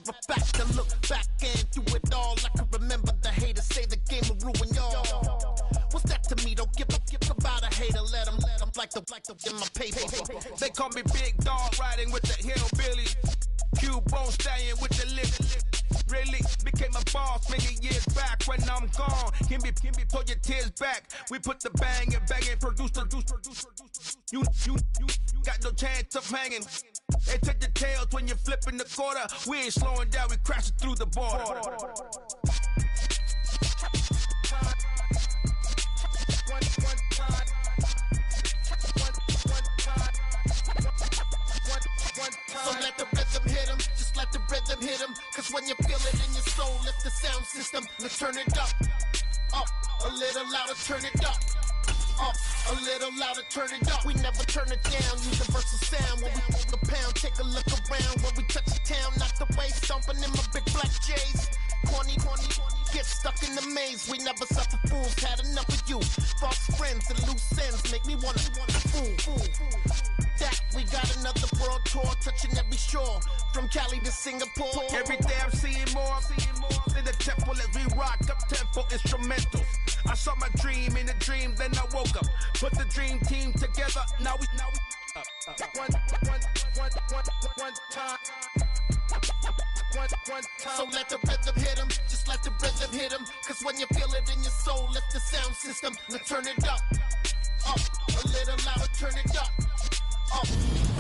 of fact, I look back and through it all, I can remember the haters say the game will ruin y'all. What's that to me? Don't give about a hater. Let them like the in my paper. They call me Big Dog, riding with the hillbillies. Q-Bone stallion with the lip. Really became a boss many years back. When I'm gone, can be pull your tears back. We put the bang and produce. You got no chance of hanging. They take the tails when you're flipping the quarter. We ain't slowing down, we crashing through the border. So let the rhythm hit him, just let the rhythm hit him. Cause when you feel it in your soul, lift the sound system, let's turn it up, a little louder, turn it up, a little louder, turn it up. We never turn it down, universal sound. When we move the pound, take a look around. When we touch the town, knock the way, stomping in my big black J's. Corny, get stuck in the maze. We never suffer fools, had enough of you. False friends and loose ends make me wanna fool. That we got another world tour, touching every shore, from Cali to Singapore. Every day I'm seeing more in the temple as we rock up tempo instrumentals. I saw my dream in a dream, then I woke up. Put the dream team together. Now we one time. So let the rhythm hit him, just let the rhythm hit him. Cause when you feel it in your soul, lift the sound system, let's turn it up, a little louder, turn it up.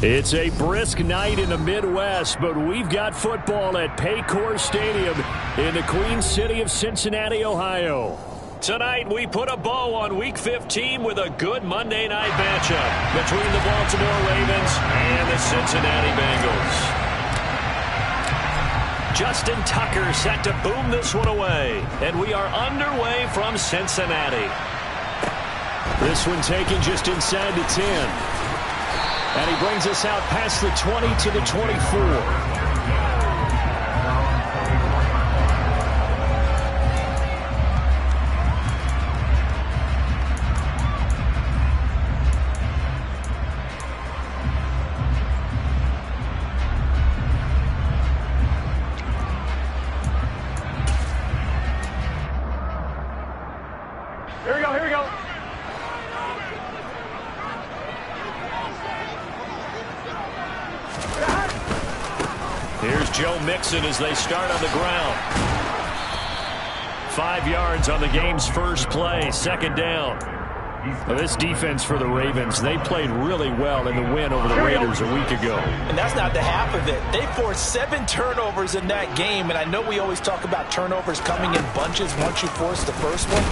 It's a brisk night in the Midwest, but we've got football at Paycor Stadium in the Queen City of Cincinnati, Ohio. Tonight, we put a bow on Week 15 with a good Monday night matchup between the Baltimore Ravens and the Cincinnati Bengals. Justin Tucker set to boom this one away, and we are underway from Cincinnati. This one taken just inside the 10. And he brings us out past the 20 to the 24. Here we go. Here's Joe Mixon as they start on the ground. 5 yards on the game's first play, second down. Well, this defense for the Ravens, they played really well in the win over the Raiders a week ago. And that's not the half of it. They forced 7 turnovers in that game, and I know we always talk about turnovers coming in bunches once you force the first one.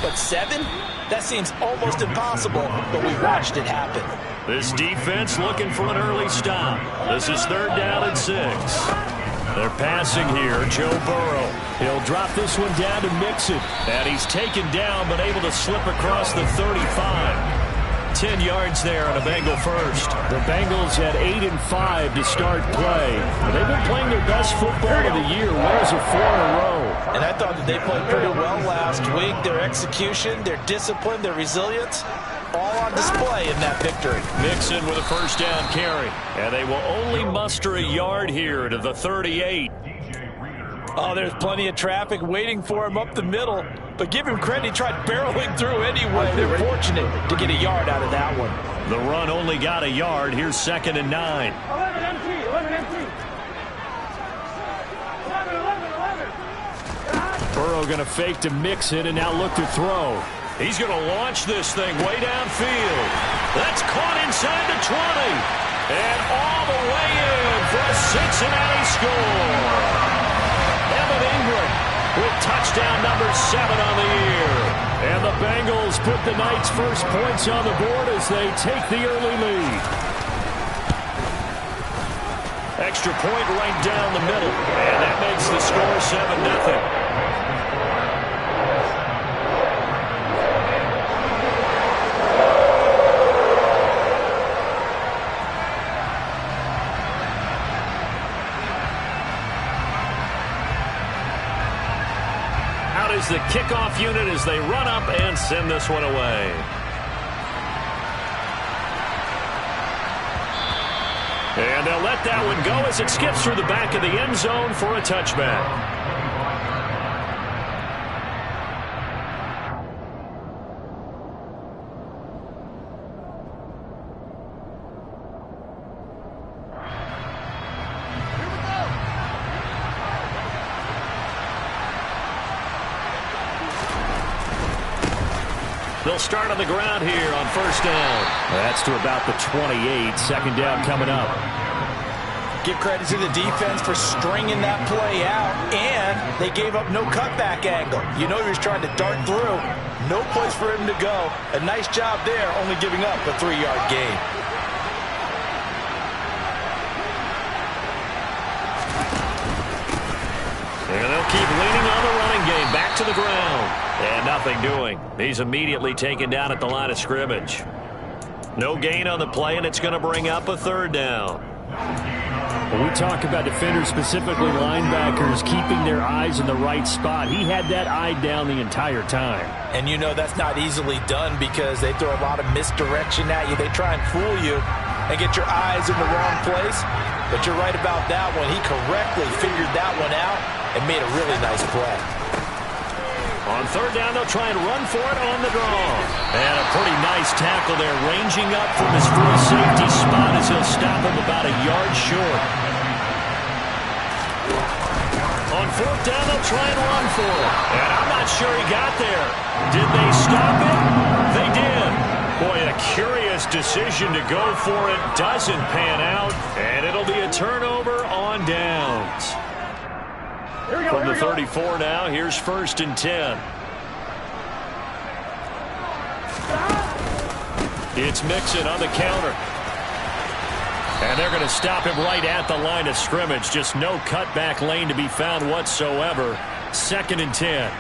But 7? That seems almost impossible, but we watched it happen. This defense looking for an early stop. This is 3rd down and 6. They're passing here. Joe Burrow. He'll drop this one down to Mixon. And he's taken down but able to slip across the 35. 10 yards there on a Bengal first. The Bengals had 8 and 5 to start play. They've been playing their best football of the year. Wins of 4 in a row. And I thought that they played pretty well last week. Their execution, their discipline, their resilience, all on display in that victory. Mixon with a first down carry. And they will only muster a yard here to the 38. Oh, there's plenty of traffic waiting for him up the middle. But give him credit, he tried barreling through anyway. They're fortunate to get a yard out of that one. The run only got a yard. Here's 2nd and 9. 11 empty. Burrow going to fake to Mixon and now look to throw. He's going to launch this thing way downfield. That's caught inside the 20. And all the way in for a Cincinnati score. Evan Ingram with touchdown number 7 on the year. And the Bengals put the night's first points on the board as they take the early lead. Extra point right down the middle. And that makes the score 7-0. Is the kickoff unit as they run up and send this one away. And they'll let that one go as it skips through the back of the end zone for a touchback. They'll start on the ground here on first down. That's to about the 28. Second down coming up. Give credit to the defense for stringing that play out, and they gave up no cutback angle. You know he was trying to dart through. No place for him to go. A nice job there, only giving up a 3-yard gain. And they'll keep leaning on the running game. Back to the ground. And nothing doing. He's immediately taken down at the line of scrimmage. No gain on the play, and it's going to bring up a third down. When we talk about defenders, specifically linebackers, keeping their eyes in the right spot, he had that eye down the entire time. And you know that's not easily done because they throw a lot of misdirection at you. They try and fool you and get your eyes in the wrong place. But you're right about that one. He correctly figured that one out and made a really nice play. On third down, they'll try and run for it on the draw. And a pretty nice tackle there, ranging up from his free safety spot as he'll stop him about a yard short. On fourth down, they'll try and run for it. And I'm not sure he got there. Did they stop it? They did. Boy, a curious decision to go for it. Doesn't pan out. And it'll be a turnover on downs. From the 34 now, here's first and 10. It's Mixon on the counter. And they're going to stop him right at the line of scrimmage. Just no cutback lane to be found whatsoever. Second and 10.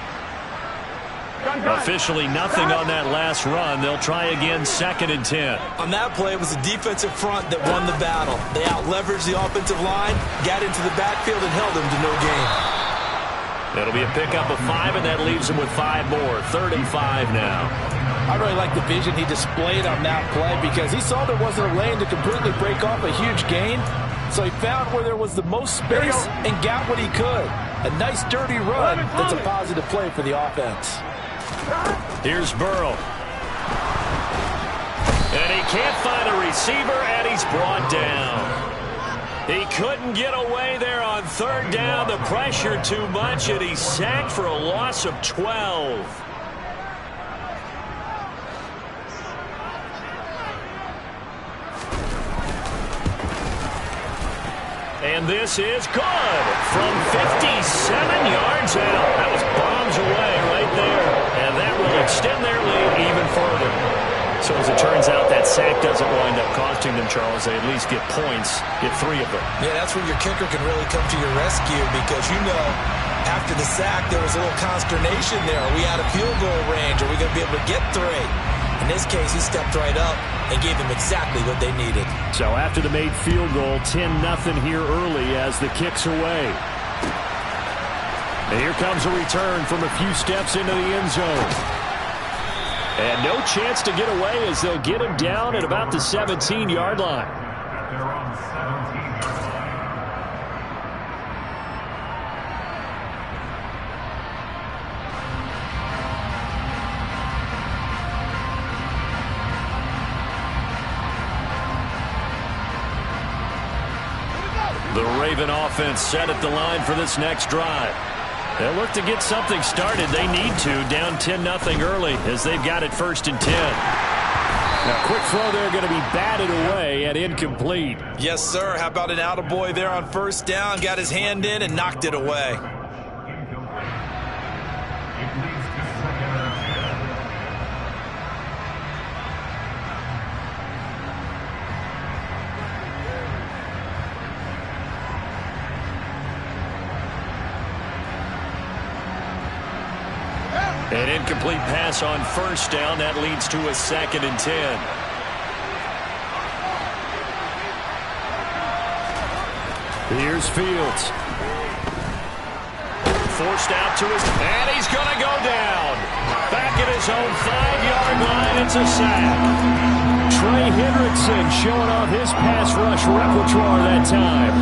Officially nothing on that last run. They'll try again, second and 10. On that play, it was the defensive front that won the battle. They out-leveraged the offensive line, got into the backfield, and held them to no gain. It'll be a pickup of 5, and that leaves him with 5 more. Third and 5 now. I really like the vision he displayed on that play because he saw there wasn't a lane to completely break off a huge gain. So he found where there was the most space and got what he could. A nice, dirty run that's a positive play for the offense. Here's Burrow. And he can't find a receiver, and he's brought down. He couldn't get away there on third down. The pressure too much, and he's sacked for a loss of 12. And this is good from 57 yards out. That was bombs away right there. And that will extend their lead even further. So as it turns out, that sack doesn't wind up costing them, Charles. They at least get points, get 3 of them. Yeah, that's where your kicker can really come to your rescue because, you know, after the sack, there was a little consternation there. Are we out of field goal range? Are we going to be able to get 3? In this case, he stepped right up and gave them exactly what they needed. So after the made field goal, 10-0 here early as the kick's away. And here comes a return from a few steps into the end zone. And no chance to get away as they'll get him down at about the 17-yard line. The Raven offense set at the line for this next drive. They'll look to get something started. They need to, down 10-0 early as they've got it first and 10. Now, quick throw there going to be batted away and incomplete. Yes, sir. How about an attaboy there on first down? Got his hand in and knocked it away. An incomplete pass on first down. That leads to a second and 10. Here's Fields. Forced out to his, and he's going to go down. Back at his own 5-yard line. It's a sack. Trey Hendrickson showing off his pass rush repertoire that time.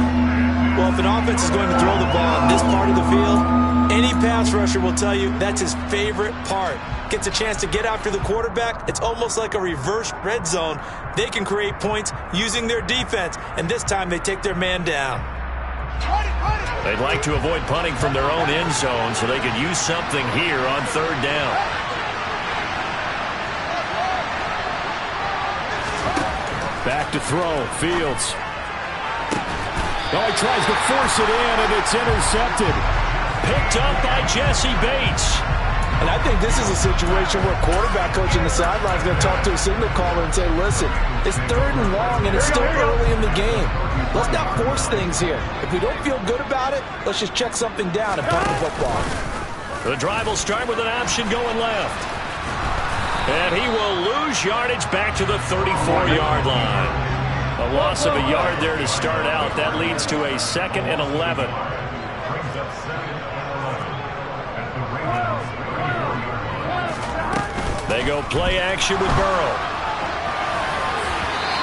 Well, if an offense is going to throw the ball in this part of the field, any pass rusher will tell you that's his favorite part. Gets a chance to get after the quarterback. It's almost like a reverse red zone. They can create points using their defense, and this time they take their man down. They'd like to avoid punting from their own end zone so they could use something here on 3rd down. Back to throw. Fields. Oh, he tries to force it in, and it's intercepted. Picked up by Jesse Bates. And I think this is a situation where quarterback coach in the sideline is going to talk to a signal caller and say, listen, it's 3rd and long, and it's still early in the game. Let's not force things here. If we don't feel good about it, let's just check something down and punt the football. The drive will start with an option going left. And he will lose yardage back to the 34-yard line. A loss of a yard there to start out. That leads to a 2nd and 11. They go play action with Burrow.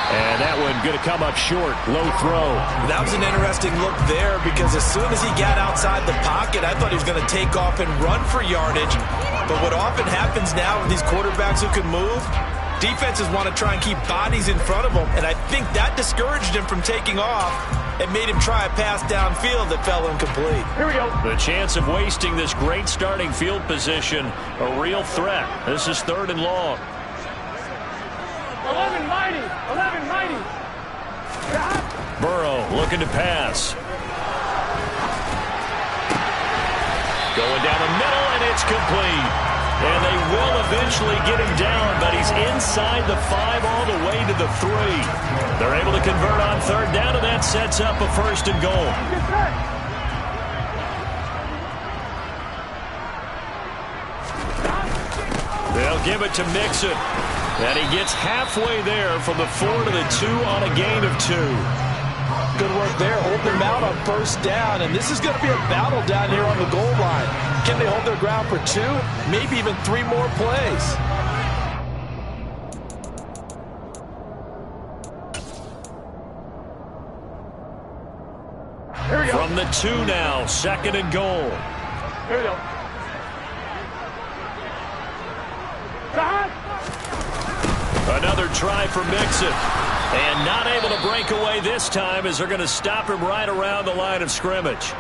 And that one going to come up short. Low throw. That was an interesting look there because as soon as he got outside the pocket, I thought he was going to take off and run for yardage. But what often happens now with these quarterbacks who can move, defenses want to try and keep bodies in front of them. And I think that discouraged him from taking off and made him try a pass downfield that fell incomplete. Here we go. The chance of wasting this great starting field position, a real threat. This is 3rd and long. 11 mighty. 11 mighty. Burrow looking to pass. Going down the middle, and it's complete. And they will eventually get him down, but he's inside the 5 all the way to the 3. They're able to convert on 3rd down, and that sets up a 1st and goal. They'll give it to Mixon. And he gets halfway there from the 4 to the 2 on a gain of 2. Good work there, holding them out on 1st down, and this is going to be a battle down here on the goal line. Can they hold their ground for 2, maybe even 3 more plays? From the 2 now, 2nd and goal. Here we go. Another try for Mixon. And not able to break away this time as they're going to stop him right around the line of scrimmage.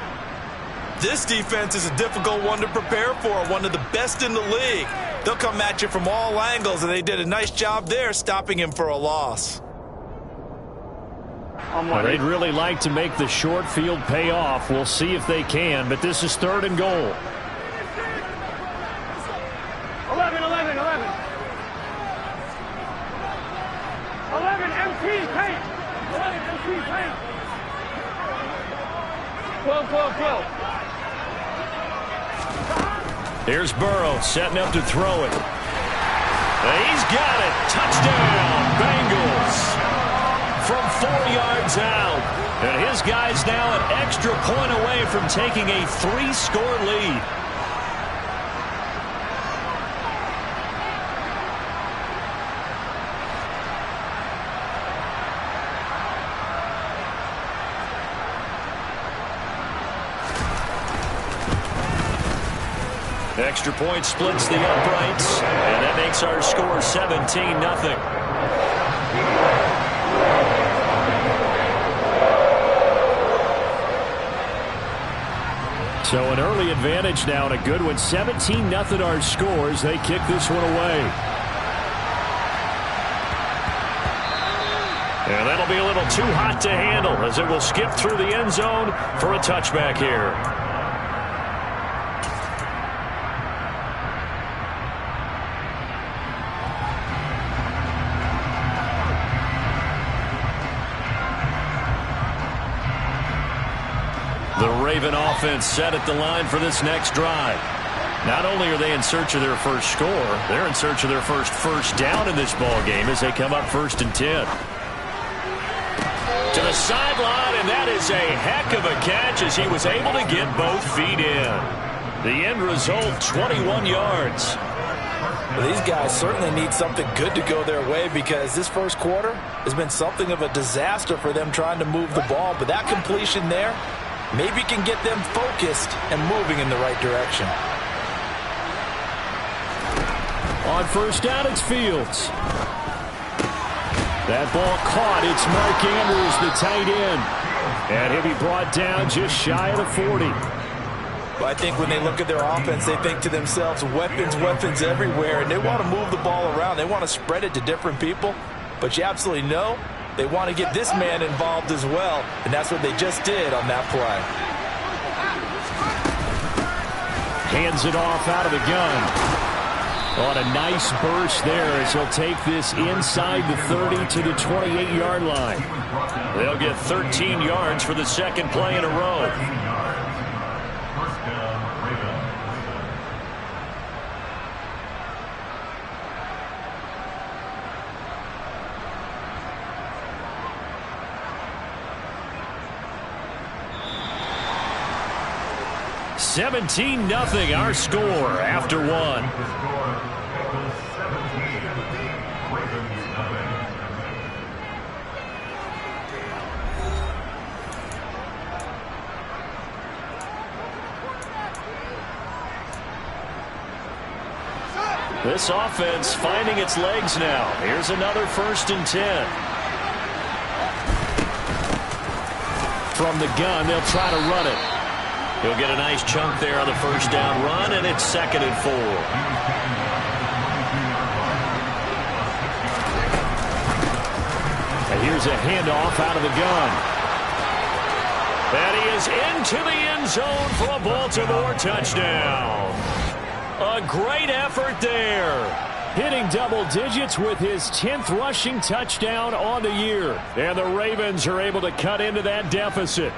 This defense is a difficult one to prepare for, one of the best in the league. They'll come at you from all angles, and they did a nice job there stopping him for a loss. Well, they'd really like to make the short field pay off. We'll see if they can, but this is 3rd and goal. 11, 11, 11. 11 MT paint. 11 MT paint. 12, 12, 12. Here's Burrow setting up to throw it. He's got it. Touchdown, Bengals. From 4 yards out. And his guy's now an extra point away from taking a 3-score lead. Extra point splits the uprights, and that makes our score 17-0. So an early advantage now, and a good one. 17-0 our scores. They kick this one away. And that'll be a little too hot to handle as it will skip through the end zone for a touchback here. The Raven offense set at the line for this next drive. Not only are they in search of their first score, they're in search of their first down in this ball game as they come up 1st and 10. To the sideline, and that is a heck of a catch as he was able to get both feet in. The end result, 21 yards. Well, these guys certainly need something good to go their way because this first quarter has been something of a disaster for them trying to move the ball. But that completion there maybe can get them focused and moving in the right direction. On first down, it's Fields. That ball caught. It's Mark Andrews, the tight end. And he'll be brought down just shy of the 40. Well, I think when they look at their offense, they think to themselves, weapons, weapons everywhere, and they want to move the ball around. They want to spread it to different people. But you absolutely know they want to get this man involved as well, and that's what they just did on that play. Hands it off out of the gun. On a nice burst there as he'll take this inside the 30 to the 28-yard line. They'll get 13 yards for the second play in a row. (17-0) our score after one. This offense finding its legs now. Here's another 1st and 10. From the gun, they'll try to run it. He'll get a nice chunk there on the first down run, and it's 2nd and 4. And here's a handoff out of the gun. And he is into the end zone for a Baltimore touchdown. A great effort there. Hitting double digits with his 10th rushing touchdown on the year. And the Ravens are able to cut into that deficit.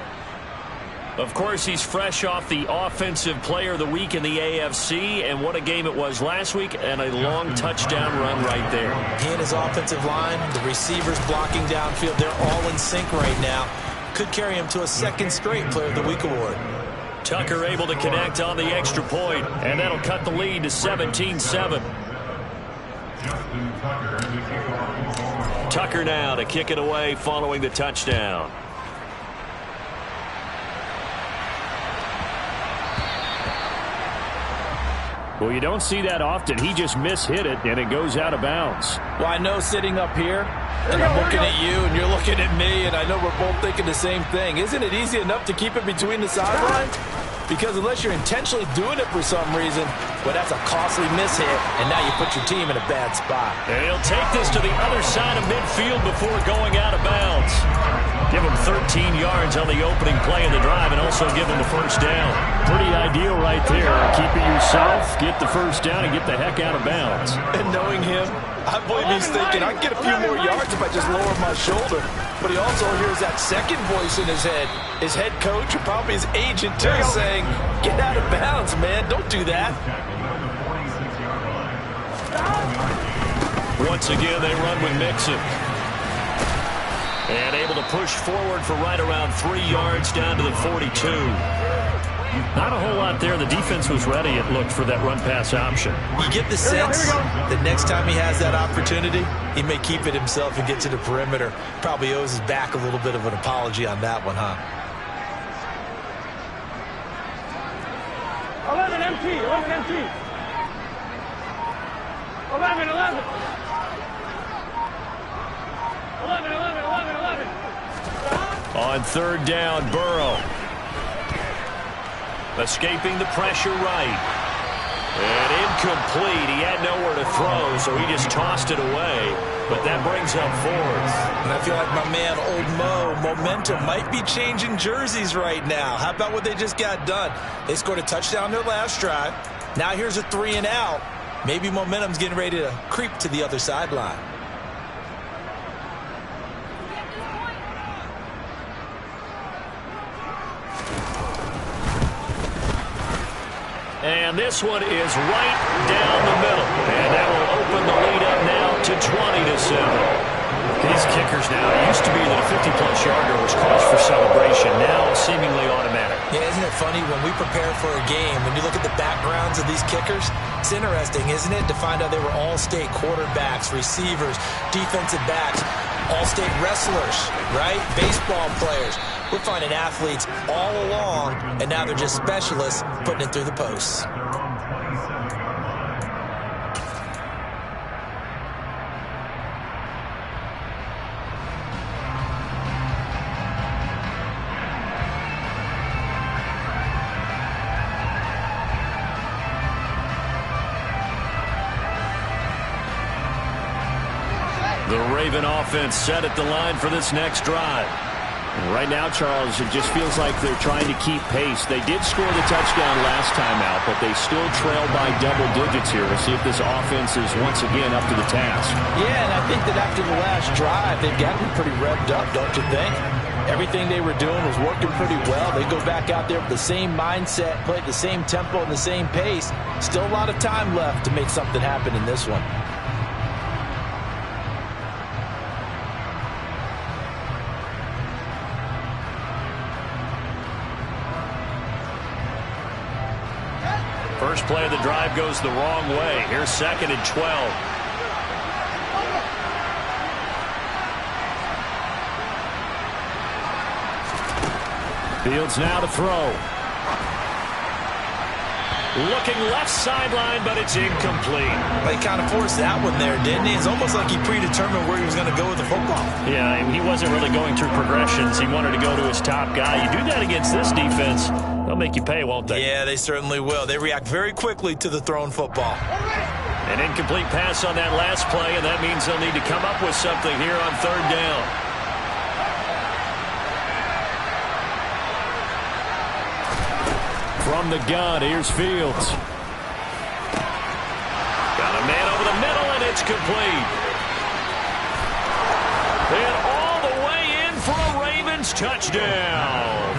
Of course, he's fresh off the Offensive Player of the Week in the AFC, and what a game it was last week, and a long touchdown run right there. He and his offensive line, the receivers blocking downfield, they're all in sync right now. Could carry him to a 2nd straight Player of the Week award. Tucker able to connect on the extra point, and that'll cut the lead to 17-7. Tucker now to kick it away following the touchdown. Well, you don't see that often. He just mishit it, and it goes out of bounds. Well, I know sitting up here, and I'm looking at you, and you're looking at me, and I know we're both thinking the same thing. Isn't it easy enough to keep it between the sidelines? Because unless you're intentionally doing it for some reason, well, that's a costly mishit, and now you put your team in a bad spot. And he'll take this to the other side of midfield before going out of bounds. Give him 13 yards on the opening play of the drive and also give him the first down. Pretty ideal right there. Keep it yourself, get the first down, and get the heck out of bounds. And knowing him, I believe he's thinking, I can get a few more yards if I just lower my shoulder. But he also hears that second voice in his head. His head coach, or probably his agent too, saying, get out of bounds, man. Don't do that. Once again, they run with Mixon. And able to push forward for right around 3 yards down to the 42. Not a whole lot there. The defense was ready, it looked, for that run-pass option. You get the sense that next time he has that opportunity, he may keep it himself and get to the perimeter. Probably owes his back a little bit of an apology on that one, huh? 11 MT, 11 MT. 11, 11. 11, 11, 11, 11. On third down, Burrow. Escaping the pressure right. And incomplete. He had nowhere to throw, so he just tossed it away. But that brings up 4th. And I feel like my man, Old Mo, momentum might be changing jerseys right now. How about what they just got done? They scored a touchdown their last drive. Now here's a 3 and out. Maybe momentum's getting ready to creep to the other sideline. And this one is right down the middle. And that will open the lead up now to 20-7. These kickers now, it used to be that a 50-plus yarder was cause for celebration. Now seemingly automatic. Yeah, isn't it funny when we prepare for a game, when you look at the backgrounds of these kickers, it's interesting, isn't it, to find out they were all-state quarterbacks, receivers, defensive backs, all-state wrestlers, right? Baseball players. We're finding athletes all along, and now they're just specialists putting it through the posts. The Raven offense set at the line for this next drive. And right now, Charles, it just feels like they're trying to keep pace. They did score the touchdown last time out, but they still trail by double digits here. We'll see if this offense is once again up to the task. Yeah, and I think that after the last drive, they've gotten pretty revved up, don't you think? Everything they were doing was working pretty well. They go back out there with the same mindset, play at the same tempo and the same pace. Still a lot of time left to make something happen in this one. First play of the drive goes the wrong way. Here's 2nd and 12. Fields now to throw. Looking left sideline, but it's incomplete. Well, he kind of forced that one there, didn't he? It's almost like he predetermined where he was going to go with the football. Yeah, he wasn't really going through progressions. He wanted to go to his top guy. You do that against this defense, they'll make you pay, won't they? Yeah, they certainly will. They react very quickly to the thrown football. An incomplete pass on that last play, and that means they'll need to come up with something here on 3rd down. From the gun, here's Fields. Got a man over the middle, and it's complete. And all the way in for a Ravens touchdown.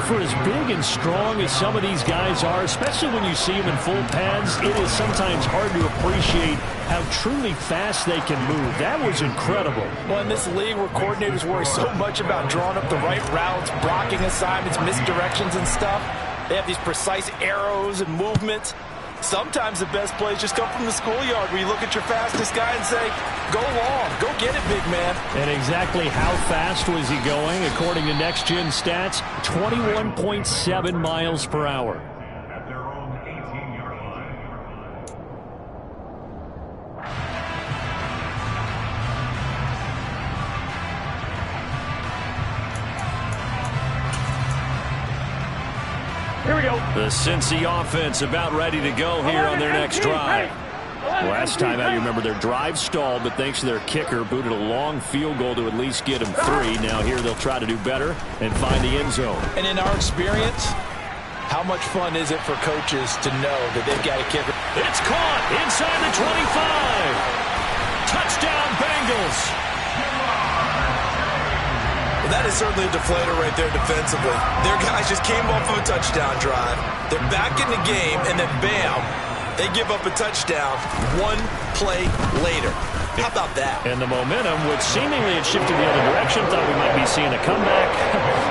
For as big and strong as some of these guys are, especially when you see them in full pads, it is sometimes hard to appreciate how truly fast they can move. That was incredible. Well, in this league where coordinators worry so much about drawing up the right routes, blocking assignments, misdirections and stuff, they have these precise arrows and movements. Sometimes the best plays just come from the schoolyard where you look at your fastest guy and say, go long, go get it, big man. And exactly how fast was he going? According to Next Gen Stats, 21.7 miles per hour. Here we go. The Cincy offense about ready to go here on their next drive. Last time out, you remember their drive stalled, but thanks to their kicker, booted a long field goal to at least get them 3. Now here they'll try to do better and find the end zone. And in our experience, how much fun is it for coaches to know that they've got a kicker? It's caught inside the 25. Touchdown, Bengals. That is certainly a deflator right there defensively. Their guys just came off of a touchdown drive. They're back in the game, and then bam, they give up a touchdown 1 play later. How about that? And the momentum, which seemingly had shifted the other direction, thought we might be seeing a comeback.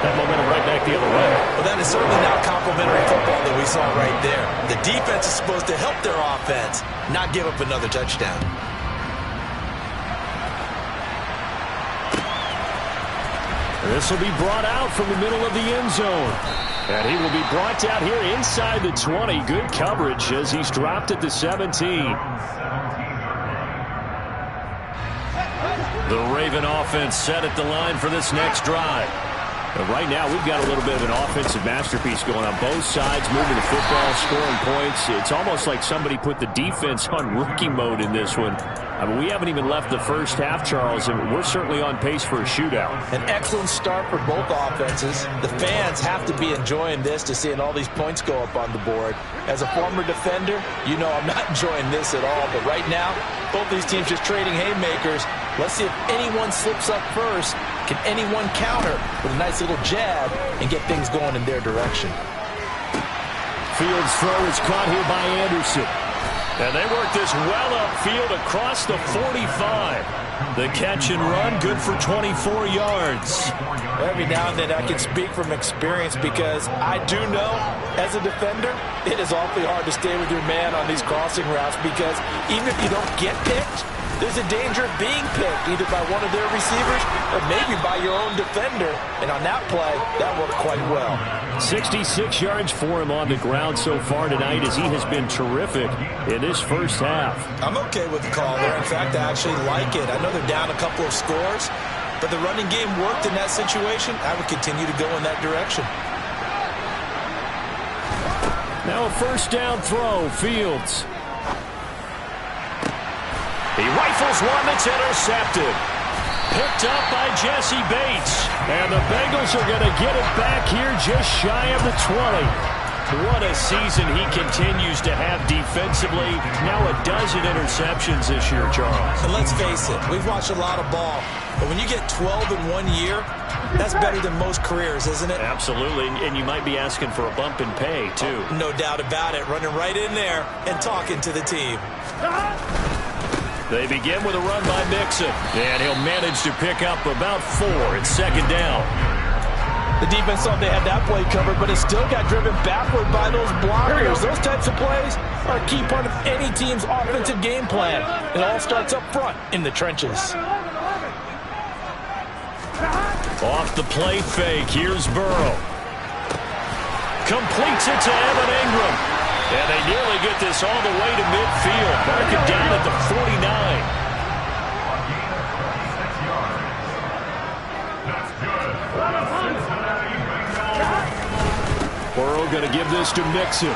That momentum right back the other way. Well, that is certainly not complimentary football that we saw right there. The defense is supposed to help their offense, not give up another touchdown. This will be brought out from the middle of the end zone. And he will be brought out here inside the 20. Good coverage as he's dropped at the 17. The Raven offense set at the line for this next drive. And right now, we've got a little bit of an offensive masterpiece going on both sides, moving the football, scoring points. It's almost like somebody put the defense on rookie mode in this one. I mean, we haven't even left the first half, Charles, and we're certainly on pace for a shootout. An excellent start for both offenses. The fans have to be enjoying this to seeing all these points go up on the board. As a former defender, you know I'm not enjoying this at all. But right now, both these teams just trading haymakers. Let's see if anyone slips up first. Can anyone counter with a nice little jab and get things going in their direction? Fields' throw is caught here by Anderson. And they work this well upfield across the 45. The catch and run, good for 24 yards. Every now and then I can speak from experience because I do know, as a defender, it is awfully hard to stay with your man on these crossing routes because even if you don't get picked, there's a danger of being picked either by one of their receivers or maybe by your own defender. And on that play, that worked quite well. 66 yards for him on the ground so far tonight as he has been terrific in this first half. I'm okay with the call there. In fact, I actually like it. I know they're down a couple of scores, but the running game worked in that situation. I would continue to go in that direction. Now a first down throw, Fields. He rifles one that's intercepted. Picked up by Jesse Bates. And the Bengals are going to get it back here just shy of the 20. What a season he continues to have defensively. Now a dozen interceptions this year, Charles. And let's face it, we've watched a lot of ball. But when you get 12 in 1 year, that's better than most careers, isn't it? Absolutely, and you might be asking for a bump in pay, too. No doubt about it. Running right in there and talking to the team. They begin with a run by Mixon, and he'll manage to pick up about 4 at second down. The defense thought they had that play covered, but it still got driven backward by those blockers. Those types of plays are a key part of any team's offensive game plan. It all starts up front in the trenches. Off the play fake, here's Burrow. Completes it to Evan Ingram. And they nearly get this all the way to midfield. Mark it down at the 49. Burrow going to give this to Mixon.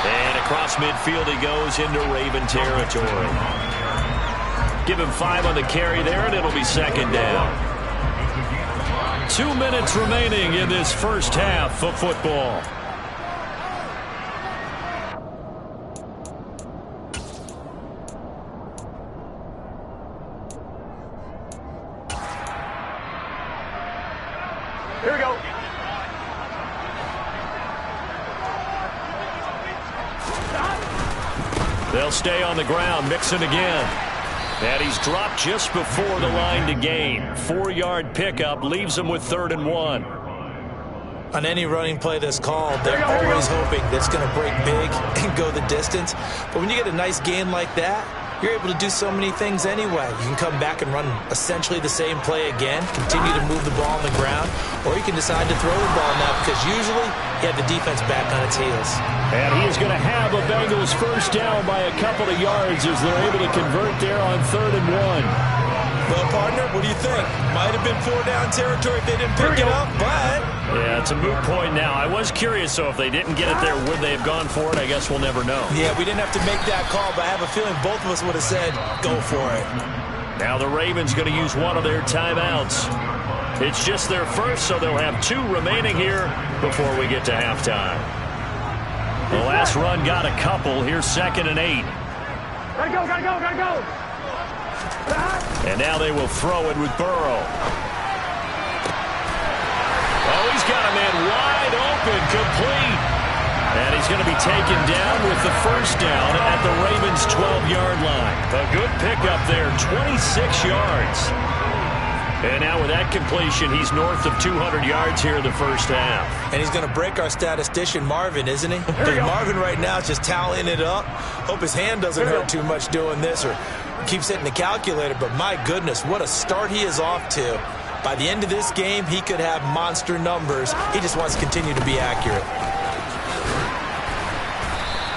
And across midfield he goes into Raven territory. Give him 5 on the carry there, and it'll be second down. 2 minutes remaining in this first half of football. Here we go. They'll stay on the ground. Mixon again. And he's dropped just before the line to gain. 4-yard pickup leaves him with 3rd and 1. On any running play that's called, they're always hoping that it's going to break big and go the distance. But when you get a nice gain like that, you're able to do so many things anyway. You can come back and run essentially the same play again, continue to move the ball on the ground, or you can decide to throw the ball now because usually you have the defense back on its heels. And he is going to have a Bengals first down by a couple of yards as they're able to convert there on 3rd and 1. Well, partner, what do you think? Might have been 4-down territory if they didn't pick it up, but... Yeah, it's a moot point now. I was curious, so if they didn't get it there, would they have gone for it? I guess we'll never know. Yeah, we didn't have to make that call, but I have a feeling both of us would have said, go for it. Now the Ravens going to use one of their timeouts. It's just their first, so they'll have 2 remaining here before we get to halftime. The last run got a couple. Here's 2nd and 8. Gotta go, gotta go, gotta go. And now they will throw it with Burrow. Oh, he's got a man wide open, complete. And he's going to be taken down with the first down at the Ravens' 12-yard line. A good pickup there, 26 yards. And now with that completion, he's north of 200 yards here in the first half. And he's going to break our statistician, Marvin, isn't he? But Marvin right now is just tallying it up. Hope his hand doesn't hurt too much doing this or keeps hitting the calculator. But my goodness, what a start he is off to. By the end of this game, he could have monster numbers. He just wants to continue to be accurate.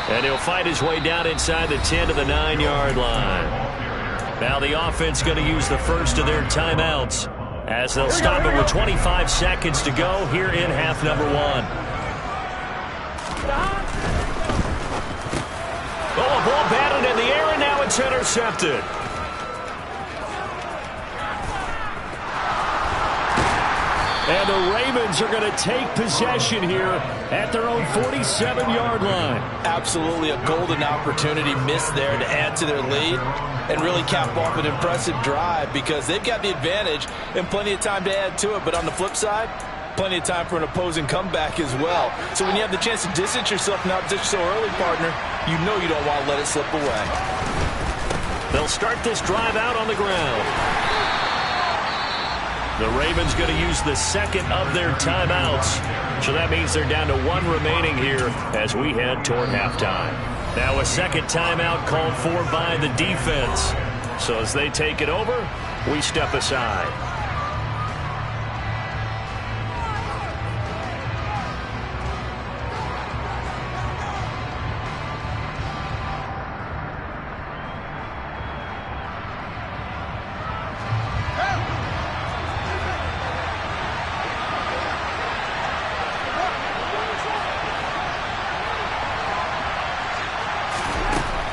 And he'll fight his way down inside the 10 to the 9-yard line. Now the offense going to use the first of their timeouts as they'll stop it with 25 seconds to go here in half number 1. Oh, a ball batted in the air, and now it's intercepted. And the Ravens are going to take possession here at their own 47-yard line. Absolutely a golden opportunity missed there to add to their lead and really cap off an impressive drive because they've got the advantage and plenty of time to add to it. But on the flip side, plenty of time for an opposing comeback as well. So when you have the chance to distance yourself from opposition so early, partner, you know you don't want to let it slip away. They'll start this drive out on the ground. The Ravens going to use the second of their timeouts. So that means they're down to one remaining here as we head toward halftime. Now a second timeout called for by the defense. So as they take it over, we step aside.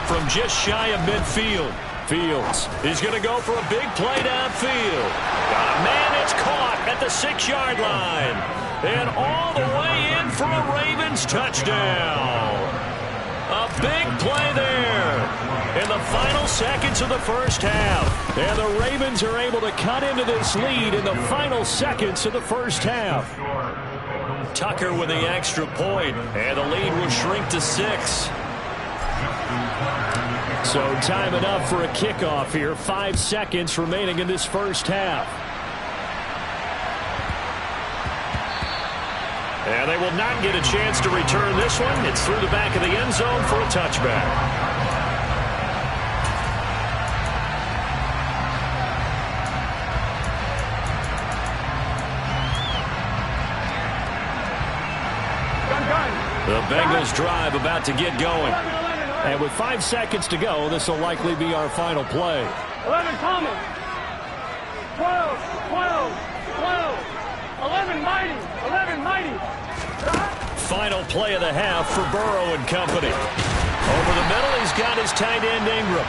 From just shy of midfield, Fields is going to go for a big play downfield. Got a man, it's caught at the 6-yard line. And all the way in for a Ravens touchdown. A big play there in the final seconds of the first half. And the Ravens are able to cut into this lead in the final seconds of the first half. Tucker with the extra point, and the lead will shrink to 6. So time enough for a kickoff here. 5 seconds remaining in this first half. And they will not get a chance to return this one. It's through the back of the end zone for a touchback. The Bengals drive about to get going. And with 5 seconds to go, this will likely be our final play. 11 Thomas. 12, 11 Mighty. 11 Mighty. Final play of the half for Burrow and company. Over the middle, he's got his tight end Ingram.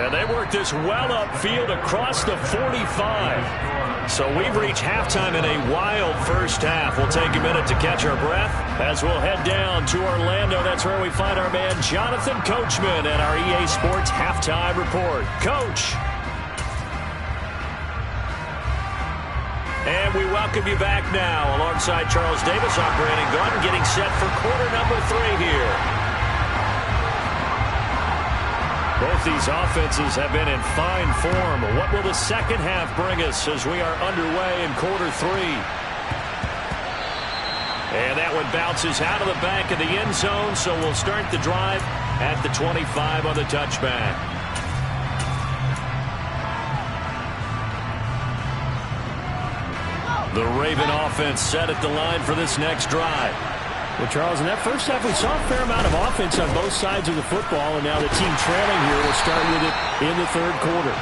And they work this well upfield across the 45. So we've reached halftime in a wild first half. We'll take a minute to catch our breath as we'll head down to Orlando. That's where we find our man Jonathan Coachman and our EA Sports Halftime Report. Coach. And we welcome you back now. Alongside Charles Davis, I'm Brandon Gordon, getting set for quarter number 3 here. Both these offenses have been in fine form. What will the second half bring us as we are underway in quarter 3? And that one bounces out of the back of the end zone, so we'll start the drive at the 25 on the touchback. The Raven offense set at the line for this next drive. Well, Charles, in that first half, we saw a fair amount of offense on both sides of the football, and now the team trailing here will start with it in the third quarter.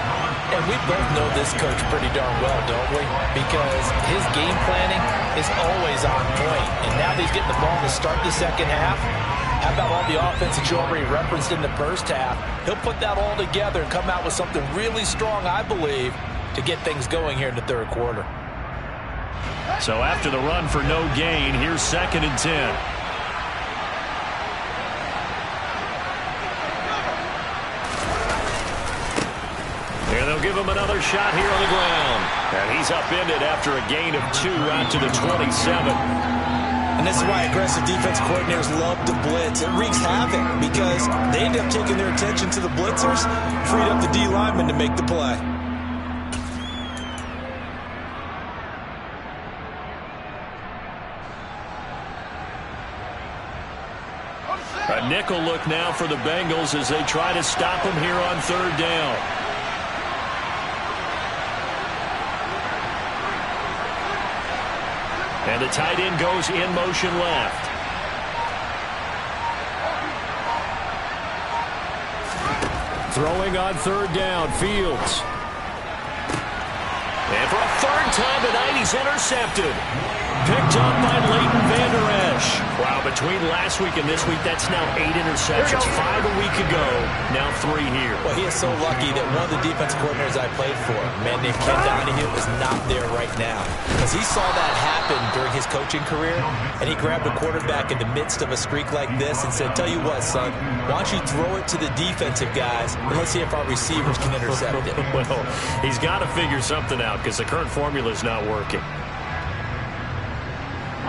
And we both know this coach pretty darn well, don't we? Because his game planning is always on point. And now that he's getting the ball to start the second half, how about all the offense that you already referenced in the first half? He'll put that all together and come out with something really strong, I believe, to get things going here in the third quarter. So after the run for no gain, here's 2nd and 10. And they'll give him another shot here on the ground. And he's upended after a gain of 2 out to the 27. And this is why aggressive defense coordinators love to blitz. It wreaks havoc because they end up taking their attention to the blitzers, freed up the D lineman to make the play. A nickel look now for the Bengals as they try to stop him here on 3rd down. And the tight end goes in motion left. Throwing on 3rd down, Fields. And for a 3rd time tonight, he's intercepted. Picked up by Leighton Vander Esch. Wow, between last week and this week, that's now 8 interceptions. 5 a week ago, now 3 here. Well, he is so lucky that one of the defense coordinators I played for, a man named Ken Donahue, is not there right now. Because he saw that happen during his coaching career, and he grabbed a quarterback in the midst of a streak like this and said, tell you what, son, why don't you throw it to the defensive guys, and let's see if our receivers can intercept it. Well, he's got to figure something out because the current formula is not working.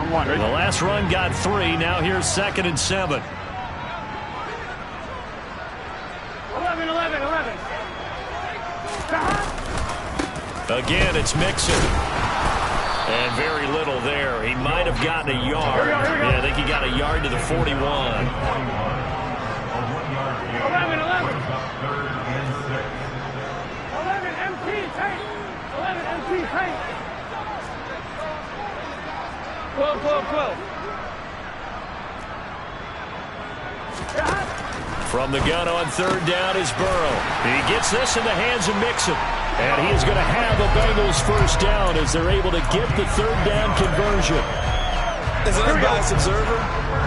The last run got 3. Now here's 2nd and 7. 11. Again, it's Mixon. And very little there. He might have gotten a yard. Yeah, I think he got a yard to the 41. 11. 11 MT tank. 11 MT tank. 12. From the gun on 3rd down is Burrow. He gets this in the hands of Mixon. And he is going to have a Bengals first down as they're able to get the 3rd down conversion. As an unbiased observer,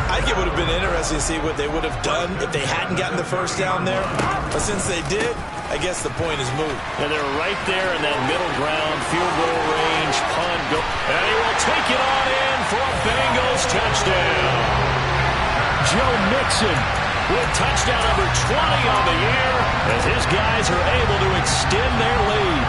I think it would have been interesting to see what they would have done if they hadn't gotten the first down there. But since they did, I guess the point is moot. And they're right there in that middle ground, field goal range, punt. And he will take it on in for a Bengals touchdown. Joe Mixon with touchdown number 20 on the year as his guys are able to extend their lead.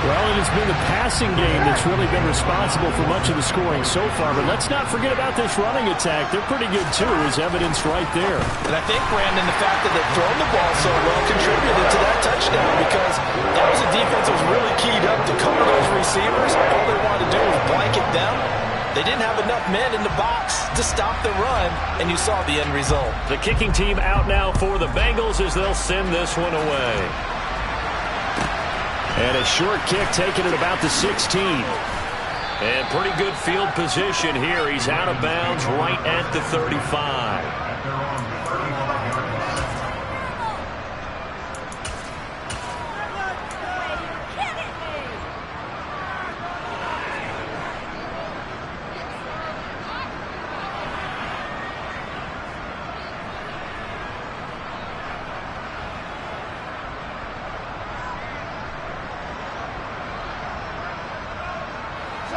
Well, it has been the passing game that's really been responsible for much of the scoring so far. But let's not forget about this running attack. They're pretty good, too, as evidenced right there. And I think, Brandon, the fact that they've thrown the ball so well contributed to that touchdown because that was a defense that was really keyed up to cover those receivers. All they wanted to do was blanket them. They didn't have enough men in the box to stop the run, and you saw the end result. The kicking team out now for the Bengals as they'll send this one away. And a short kick taken at about the 16. And pretty good field position here. He's out of bounds right at the 35.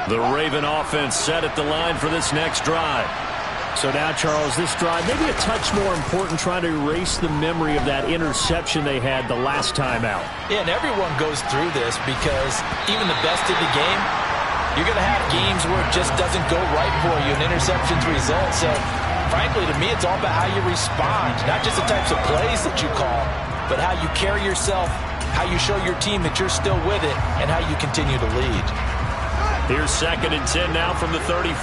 The Raven offense set at the line for this next drive. So now, Charles, this drive maybe a touch more important, trying to erase the memory of that interception they had the last time out. Yeah, and everyone goes through this because even the best of the game, you're going to have games where it just doesn't go right for you, and interceptions result. So, frankly, to me, it's all about how you respond, not just the types of plays that you call, but how you carry yourself, how you show your team that you're still with it, and how you continue to lead. Here's 2nd and 10 now from the 35.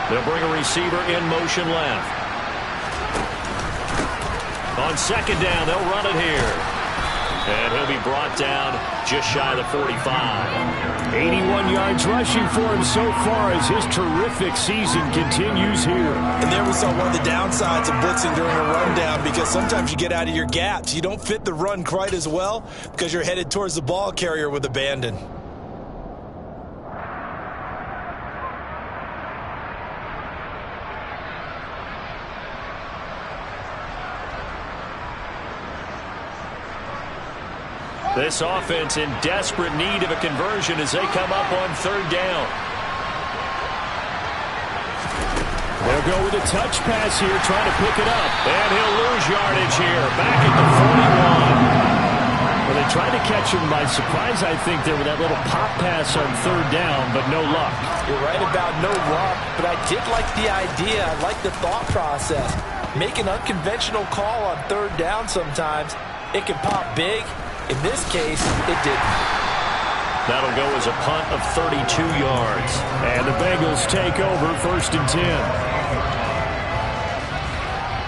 They'll bring a receiver in motion left. On 2nd down, they'll run it here. And he'll be brought down just shy of the 45. 81 yards rushing for him so far as his terrific season continues here. And there we saw one of the downsides of blitzing during a rundown because sometimes you get out of your gaps. You don't fit the run quite as well because you're headed towards the ball carrier with abandon. This offense in desperate need of a conversion as they come up on 3rd down. They'll go with a touch pass here, trying to pick it up. And he'll lose yardage here, back at the 41. Well, they tried to catch him by surprise, I think, there with that little pop pass on 3rd down, but no luck. You're right about no luck, but I did like the idea. I like the thought process. Make an unconventional call on 3rd down sometimes. It can pop big. In this case, it didn't. That'll go as a punt of 32 yards. And the Bengals take over 1st and 10.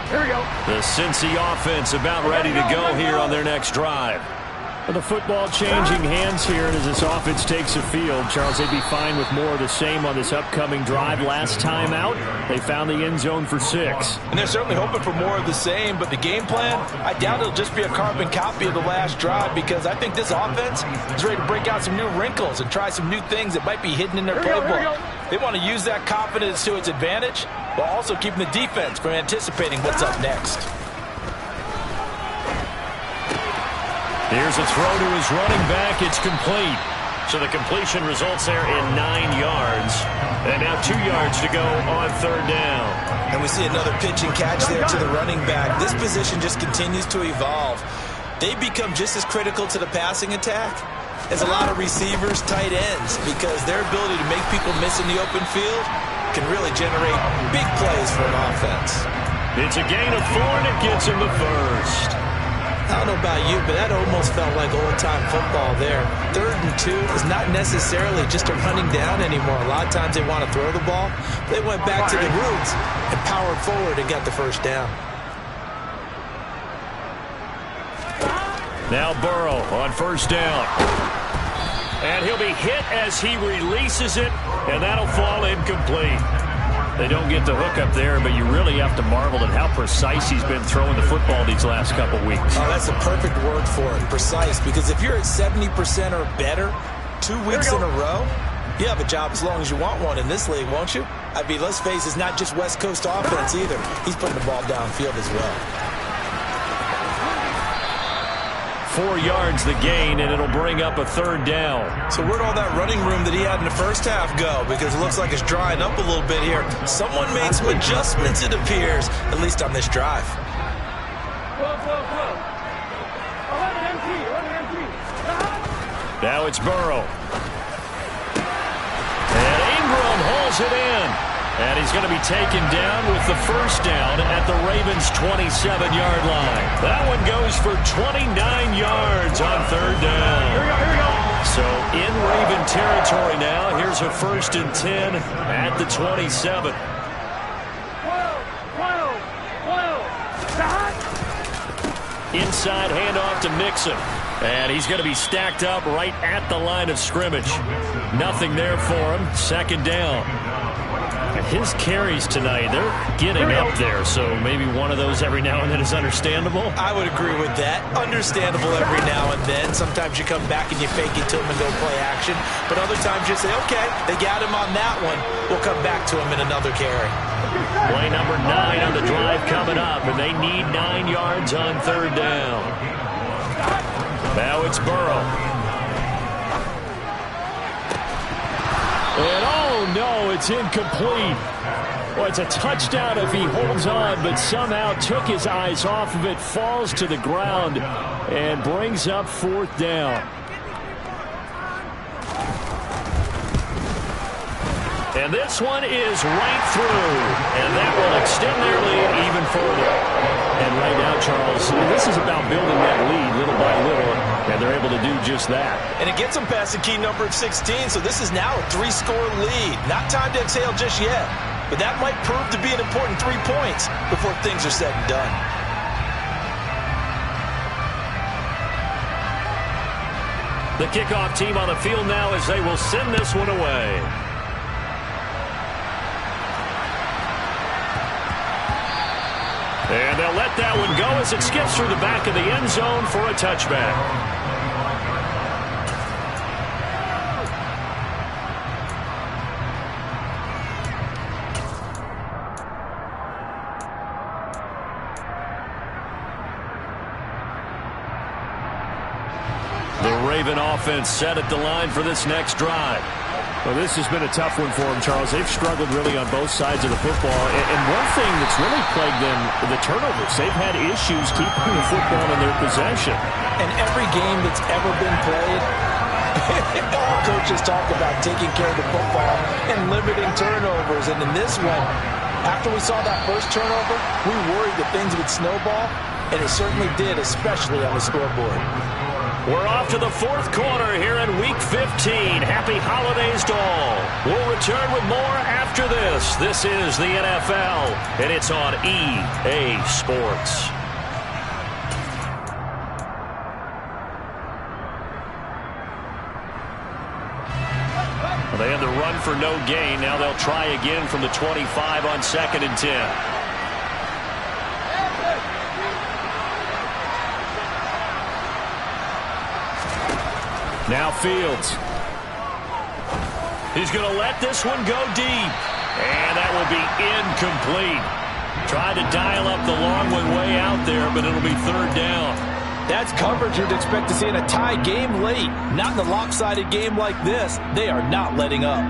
Here we go. The Cincy offense about ready to go here on their next drive. Well, the football changing hands here, and as this offense takes the field, Charles, they'd be fine with more of the same on this upcoming drive. Last time out, they found the end zone for 6. And they're certainly hoping for more of the same, but the game plan, I doubt it'll just be a carbon copy of the last drive because I think this offense is ready to break out some new wrinkles and try some new things that might be hidden in their playbook. They want to use that confidence to its advantage while also keeping the defense from anticipating what's up next. Here's a throw to his running back. It's complete. So the completion results there in 9 yards. And now 2 yards to go on 3rd down. And we see another pitch and catch there to the running back. This position just continues to evolve. They become just as critical to the passing attack is a lot of receivers, tight ends, because their ability to make people miss in the open field can really generate big plays for an offense. It's a gain of 4, and it gets him the first. I don't know about you, but that almost felt like old-time football there. 3rd and 2 is not necessarily just a running down anymore. A lot of times they want to throw the ball. They went back to the roots and powered forward and got the first down. Now Burrow on first down. And he'll be hit as he releases it, and that'll fall incomplete. They don't get the hook up there, but you really have to marvel at how precise he's been throwing the football these last couple weeks. Oh, that's a perfect word for it, precise, because if you're at 70% or better 2 weeks in a row, you have a job as long as you want one in this league, won't you? I mean, let's face it, it's not just West Coast offense either. He's putting the ball downfield as well. 4 yards the gain, and it'll bring up a 3rd down. So where'd all that running room that he had in the first half go? Because it looks like it's drying up a little bit here. Someone made some adjustments, it appears, at least on this drive. Now it's Burrow. And Ingram holds it in. And he's going to be taken down with the first down at the Ravens' 27-yard line. That one goes for 29 yards on 3rd down. Here we go. So in Raven territory now. Here's a 1st and 10 at the 27. 12. Inside handoff to Mixon. And he's going to be stacked up right at the line of scrimmage. Nothing there for him. 2nd down. His carries tonight, they're getting up there, so maybe one of those every now and then is understandable. I would agree with that. Understandable every now and then. Sometimes you come back and you fake it to him and go play action. But other times you say, okay, they got him on that one. We'll come back to him in another carry. Play number 9 on the drive coming up, and they need 9 yards on 3rd down. Now it's Burrow. And oh no, it's incomplete. Well, it's a touchdown if he holds on, but somehow took his eyes off of it, falls to the ground, and brings up 4th down. And this one is right through, and that will extend their lead even further. And right now, Charles, this is about building that lead little by little, and they're able to do just that. And it gets them past the key number of 16, so this is now a 3-score lead. Not time to exhale just yet, but that might prove to be an important 3 points before things are said and done. The kickoff team on the field now as they will send this one away. And they'll let that one go as it skips through the back of the end zone for a touchback. The Raven offense set at the line for this next drive. Well, this has been a tough one for them, Charles. They've struggled really on both sides of the football. And one thing that's really plagued them, the turnovers. They've had issues keeping the football in their possession. And every game that's ever been played, all coaches talk about taking care of the football and limiting turnovers. And in this one, after we saw that first turnover, we worried that things would snowball, and it certainly did, especially on the scoreboard. We're off to the 4th quarter here in Week 15. Happy holidays to all. We'll return with more after this. This is the NFL, and it's on EA Sports. Well, they had the run for no gain. Now they'll try again from the 25 on 2nd and 10. Now Fields. He's going to let this one go deep. And that will be incomplete. Tried to dial up the long one way out there, but it'll be 3rd down. That's coverage you'd expect to see in a tie game late. Not in a lopsided game like this. They are not letting up.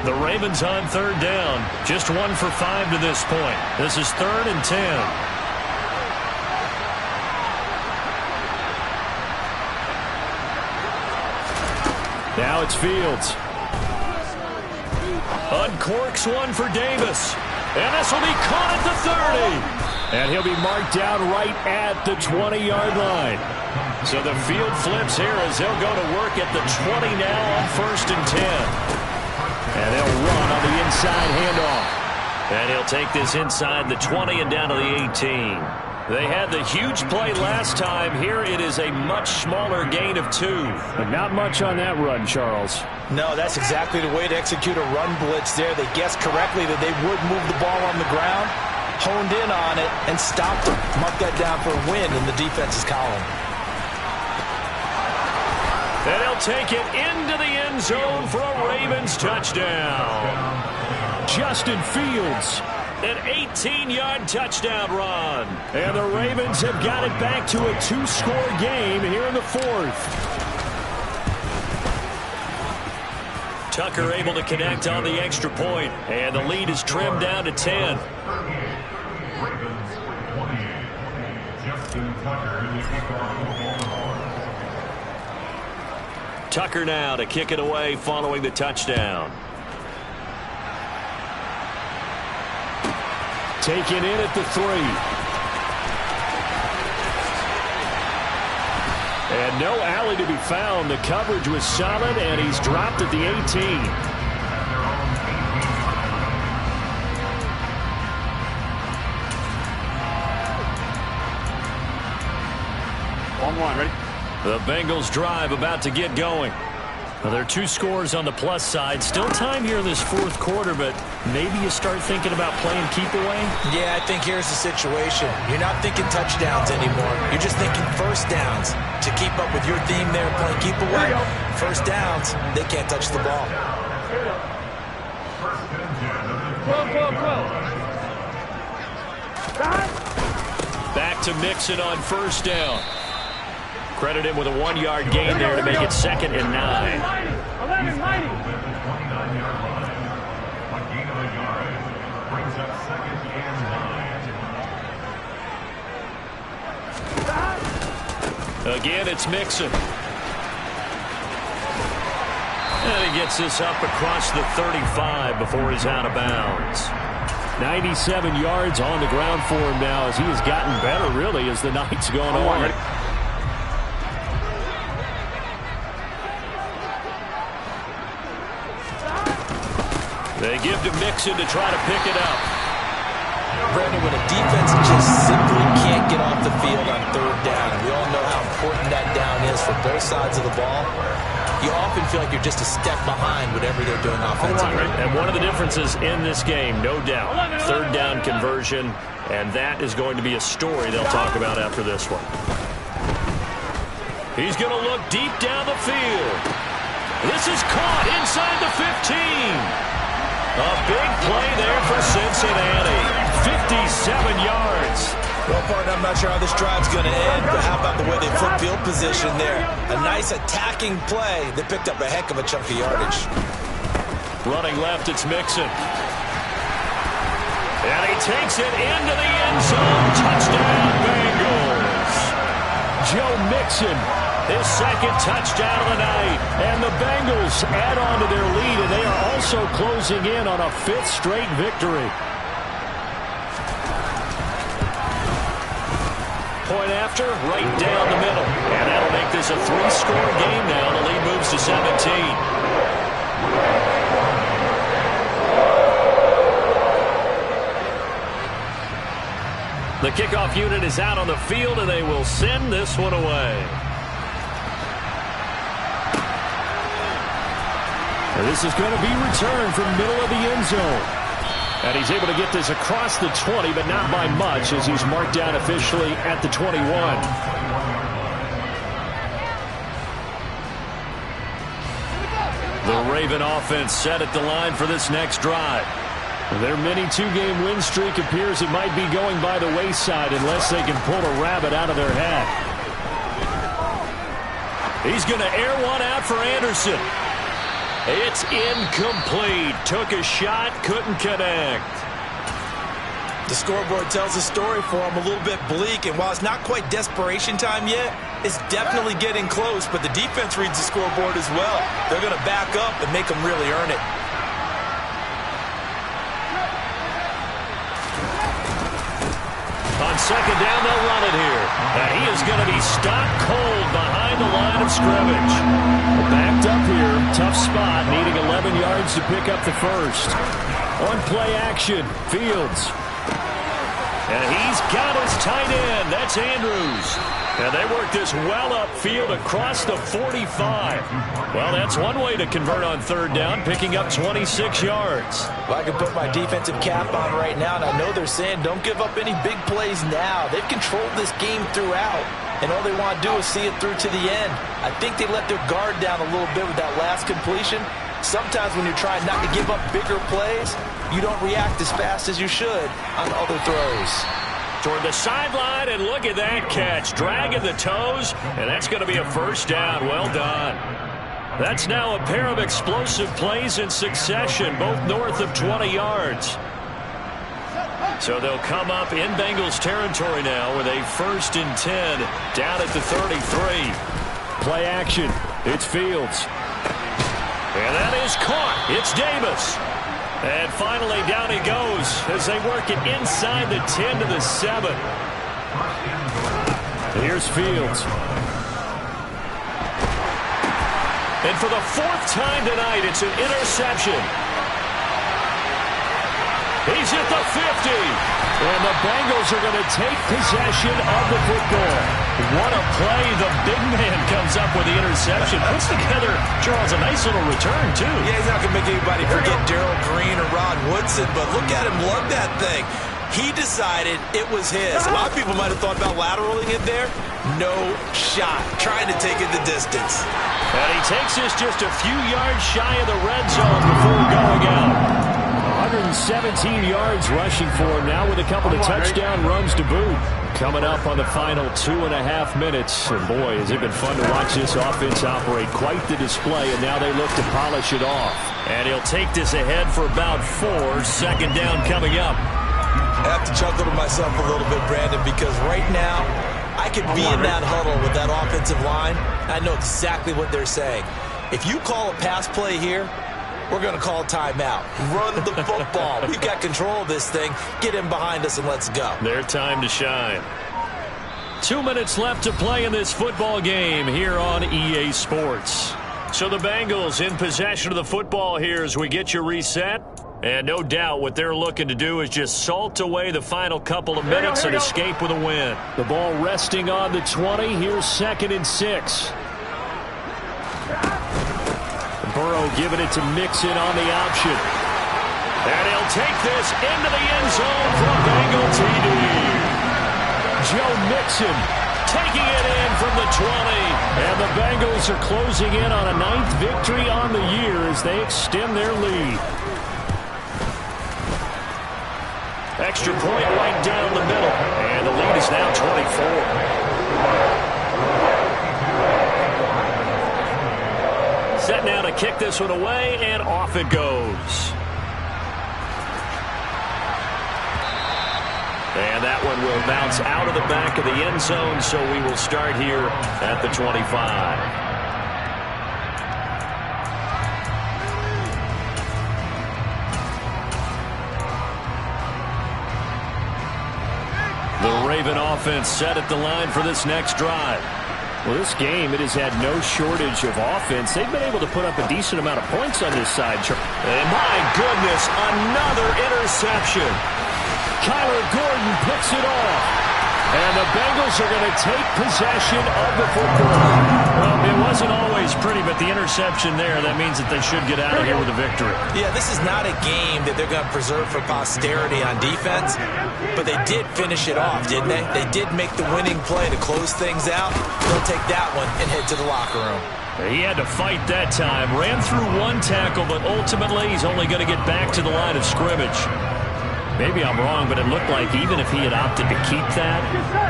The Ravens on 3rd down. Just 1 for 5 to this point. This is 3rd and 10. Now it's Fields. Uncorks one for Davis. And this will be caught at the 30. And he'll be marked down right at the 20-yard line. So the field flips here as they'll go to work at the 20 now on 1st and 10. And they'll run on the inside handoff. And he'll take this inside the 20 and down to the 18. They had the huge play last time. Here it is a much smaller gain of 2. But not much on that run, Charles. No, that's exactly the way to execute a run blitz there. They guessed correctly that they would move the ball on the ground, honed in on it, and stopped them. Mark that down for a win in the defense's column. And he'll take it into the end zone for a Ravens touchdown. Justin Fields, an 18-yard touchdown run. And the Ravens have got it back to a 2-score game here in the 4th. Tucker able to connect on the extra point, and the lead is trimmed down to 10. Tucker now to kick it away following the touchdown. Taken in at the 3. And no alley to be found. The coverage was solid, and he's dropped at the 18. One, ready? The Bengals drive about to get going. Well, there are 2 scores on the plus side. Still time here in this 4th quarter, but maybe you start thinking about playing keep away? Yeah, I think here's the situation. You're not thinking touchdowns anymore. You're just thinking first downs. To keep up with your theme there, playing keep away, first downs, they can't touch the ball. Back to Mixon on 1st down. Credit him with a 1-yard gain there to make it 2nd and 9. 11, mighty. Again, it's Mixon. And he gets this up across the 35 before he's out of bounds. 97 yards on the ground for him now as he has gotten better, really, as the night's gone on. They give to Mixon to try to pick it up. Brandon, when a defense just simply can't get off the field on 3rd down, and we all know how important that down is for both sides of the ball, you often feel like you're just a step behind whatever they're doing offensively. And one of the differences in this game, no doubt, 3rd down conversion, and that is going to be a story they'll talk about after this one. He's going to look deep down the field. This is caught inside the 15. A big play there for Cincinnati. 57 yards. Well, partner, I'm not sure how this drive's going to end, but how about the way they flip field position there? A nice attacking play. They picked up a heck of a chunk of yardage. Running left, it's Mixon. And he takes it into the end zone. Touchdown, Bengals. Joe Mixon, his 2nd touchdown of the night. And the Bengals add on to their lead, and they are also closing in on a 5th straight victory. Point after, right down the middle. And that'll make this a 3-score game now. The lead moves to 17. The kickoff unit is out on the field, and they will send this one away. And this is going to be returned from middle of the end zone. And he's able to get this across the 20, but not by much, as he's marked down officially at the 21. The Raven offense set at the line for this next drive. Their mini 2-game win streak appears it might be going by the wayside unless they can pull a rabbit out of their hat. He's going to air one out for Anderson. It's incomplete. Took a shot, couldn't connect. The scoreboard tells a story for them, a little bit bleak, and while it's not quite desperation time yet, it's definitely getting close, but the defense reads the scoreboard as well. They're going to back up and make them really earn it. On second down, they'll run it here. And he is going to be stopped cold behind the line of scrimmage. Backed up here, tough spot, needing 11 yards to pick up the first. On play action, Fields. And he's got his tight end. That's Andrews. And they work this well upfield across the 45. Well, that's one way to convert on third down, picking up 26 yards. Well, I can put my defensive cap on right now, and I know they're saying don't give up any big plays now. They've controlled this game throughout, and all they want to do is see it through to the end. I think they let their guard down a little bit with that last completion. Sometimes when you're trying not to give up bigger plays, you don't react as fast as you should on other throws. Toward the sideline, and look at that catch. Dragging the toes, and that's going to be a first down. Well done. That's now a pair of explosive plays in succession, both north of 20 yards. So they'll come up in Bengals territory now with a 1st and 10 down at the 33. Play action. It's Fields. And that is caught. It's Davis. And finally, down he goes as they work it inside the 10 to the 7. Here's Fields. And for the 4th time tonight, it's an interception. He's at the 50. And the Bengals are going to take possession of the football. What a play. The big man comes up with the interception. Puts together, Charles, a nice little return, too. Yeah, he's not going to make anybody forget Darrell Green or Rod Woodson, but look at him lug that thing. He decided it was his. A lot of people might have thought about lateraling it there. No shot. Trying to take it the distance. And he takes this just a few yards shy of the red zone before going out. 117 yards rushing for him now with a couple of touchdown runs to boot. Coming up on the final 2.5 minutes. And boy, has it been fun to watch this offense operate. Quite the display, and now they look to polish it off. And he'll take this ahead for about 4. 2nd down coming up. I have to chuckle to myself a little bit, Brandon, because right now I could be in that huddle with that offensive line. I know exactly what they're saying. If you call a pass play here, we're going to call a timeout. Run the football. We've got control of this thing. Get in behind us and let's go. Their time to shine. 2 minutes left to play in this football game here on EA Sports. So the Bengals in possession of the football here as we get you reset. And no doubt what they're looking to do is just salt away the final couple of minutes and escape with a win. The ball resting on the 20. Here's 2nd and 6. Burrow giving it to Mixon on the option. And he'll take this into the end zone for a Bengal TD. Joe Mixon taking it in from the 20. And the Bengals are closing in on a 9th victory on the year as they extend their lead. Extra point right down the middle. And the lead is now 24. Set now to kick this one away, and off it goes. And that one will bounce out of the back of the end zone, so we will start here at the 25. The Raven offense set at the line for this next drive. Well, this game, it has had no shortage of offense. They've been able to put up a decent amount of points on this side. And my goodness, another interception. Kyler Gordon picks it off. And the Bengals are going to take possession of the football. Well, it wasn't always pretty, but the interception there, that means that they should get out of here with a victory. Yeah, this is not a game that they're going to preserve for posterity on defense, but they did finish it off, didn't they? They did make the winning play to close things out. They'll take that one and head to the locker room. He had to fight that time. Ran through one tackle, but ultimately he's only going to get back to the line of scrimmage. Maybe I'm wrong, but it looked like even if he had opted to keep that,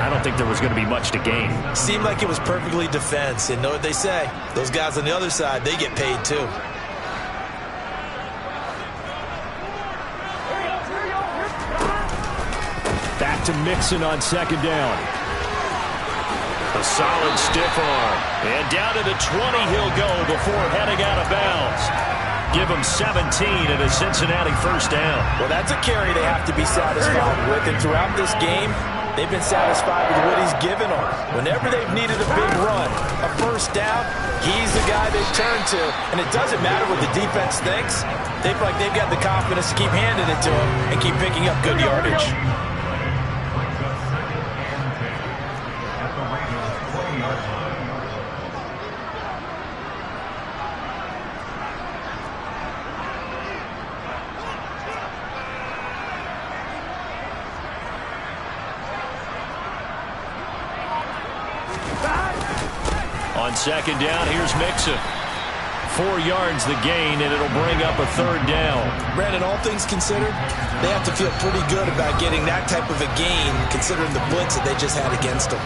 I don't think there was going to be much to gain. Seemed like it was perfectly defense. And know what they say? Those guys on the other side, they get paid too. to Mixon on second down. A solid stiff arm. And down to the 20 he'll go before heading out of bounds. Give him 17 and a Cincinnati first down. Well, that's a carry they have to be satisfied with. And throughout this game, they've been satisfied with what he's given them. Whenever they've needed a big run, a first down, he's the guy they turn to. And it doesn't matter what the defense thinks. They feel like they've got the confidence to keep handing it to him and keep picking up good yardage. On second down, here's Mixon. 4 yards the gain, and it'll bring up a third down. Brandon, all things considered, they have to feel pretty good about getting that type of a gain, considering the blitz that they just had against them.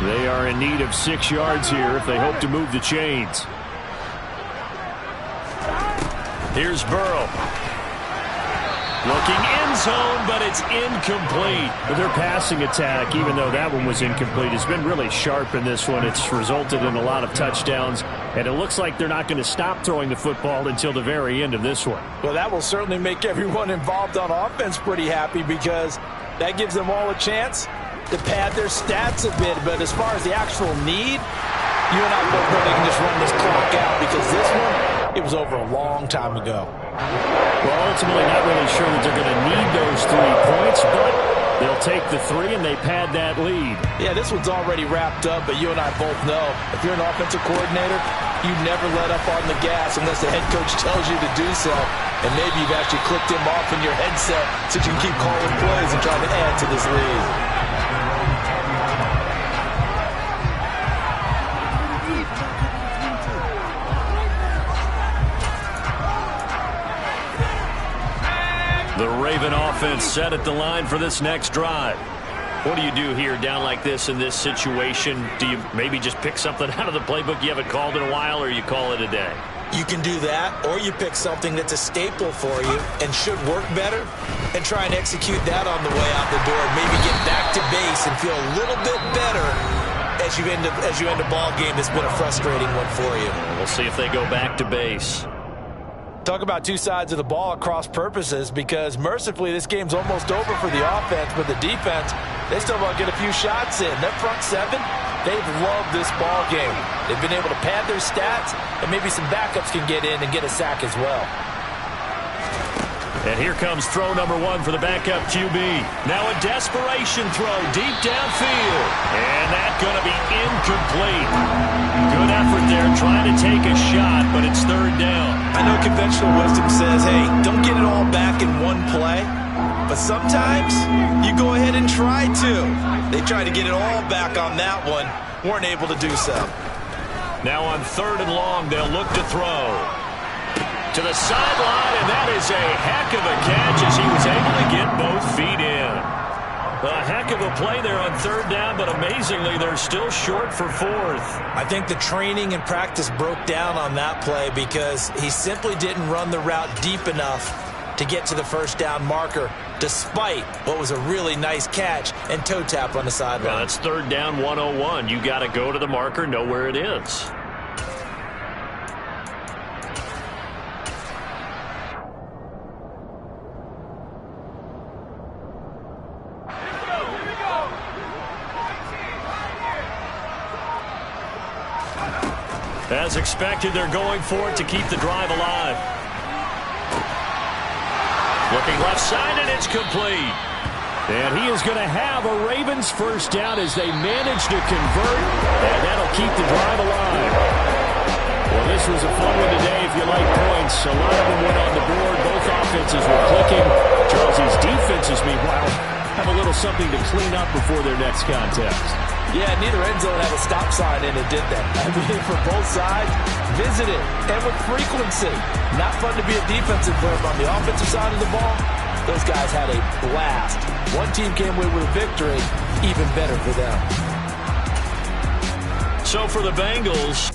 They are in need of 6 yards here if they hope to move the chains. Here's Burrow. Looking end zone, but it's incomplete. Their passing attack, even though that one was incomplete, has been really sharp in this one. It's resulted in a lot of touchdowns, and it looks like they're not going to stop throwing the football until the very end of this one. Well, that will certainly make everyone involved on offense pretty happy because that gives them all a chance to pad their stats a bit. But as far as the actual need, you and I both know they can just run this clock out because this one, it was over a long time ago. Well, ultimately not really sure that they're going to need those 3 points, but they'll take the 3 and they pad that lead. Yeah, this one's already wrapped up, but you and I both know if you're an offensive coordinator, you never let up on the gas unless the head coach tells you to do so. And maybe you've actually clicked him off in your headset so you can keep calling plays and trying to add to this lead. The Raven offense set at the line for this next drive. What do you do here down like this in this situation? Do you maybe just pick something out of the playbook you haven't called in a while, or you call it a day? You can do that, or you pick something that's a staple for you and should work better and try and execute that on the way out the door. Maybe get back to base and feel a little bit better as you end a ball game that's been a frustrating one for you. We'll see if they go back to base. Talk about two sides of the ball at cross purposes, because mercifully this game's almost over for the offense, but the defense, they still want to get a few shots in. Their front seven, they've loved this ball game. They've been able to pad their stats, and maybe some backups can get in and get a sack as well. And here comes throw number 1 for the backup QB. Now a desperation throw deep downfield. And that's going to be incomplete. Good effort there trying to take a shot, but it's third down. I know conventional wisdom says, hey, don't get it all back in one play. But sometimes you go ahead and try to. They tried to get it all back on that one. Weren't able to do so. Now on 3rd and long, they'll look to throw. To the sideline, and that is a heck of a catch as he was able to get both feet in. A heck of a play there on 3rd down, but amazingly, they're still short for 4th. I think the training and practice broke down on that play because he simply didn't run the route deep enough to get to the first down marker, despite what was a really nice catch and toe tap on the sideline. Well, that's 3rd down 101. You got to go to the marker, know where it is. As expected, they're going for it to keep the drive alive. Looking left side, and it's complete. And he is going to have a Ravens first down as they manage to convert, and that'll keep the drive alive. Well, this was a fun one today if you like points. A lot of them went on the board. Both offenses were clicking. Charles's defenses, meanwhile, have a little something to clean up before their next contest. Yeah, neither end zone had a stop sign in it, did they? I mean, for both sides, visit it, and with frequency. Not fun to be a defensive player, but on the offensive side of the ball, those guys had a blast. One team came away with a victory, even better for them. So for the Bengals,